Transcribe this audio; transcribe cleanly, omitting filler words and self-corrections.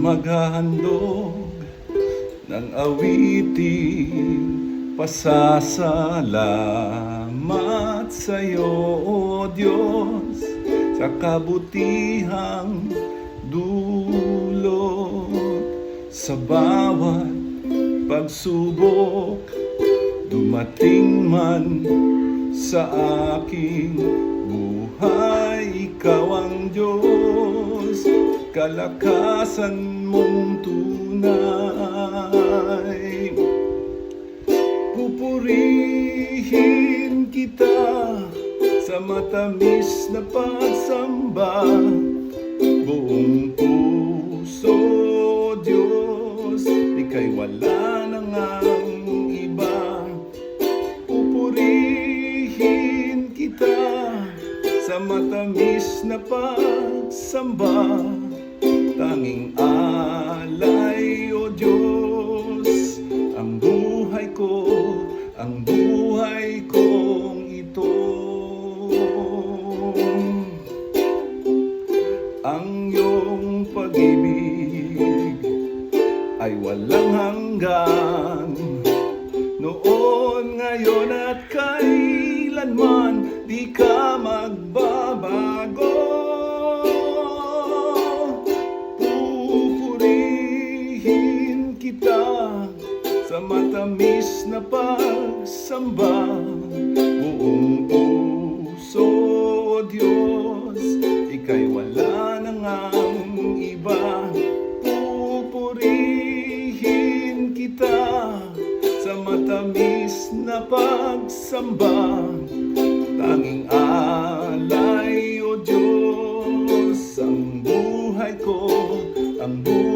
maghahandog ng awitin, pasasalamat sa'yo, O Diyos, sa kabutihang dulot. Sa bawat pagsubok dumating man sa aking buhay, ikaw ang Diyos, kalakasan mong tunay. Pupurihin kita sa matamis na pagsamba, buong puso, Diyos, ika'y wala na ngang iba. Pupurihin kita sa matamis na pagsamba, tanging alay, O Diyos, ang buhay ko, ang buhay kong ito. Ang iyong pag-ibig ay walang hanggan, noon, ngayon at kailanman, di ka magbabago. Pupurihin kita sa matamis na pagsamba, buong puso, O Diyos, ika'y wala na ngang iba. Pupurihin kita sa matamis na pagsamba, tanging alay, O Diyos, ang buhay ko, ang buhay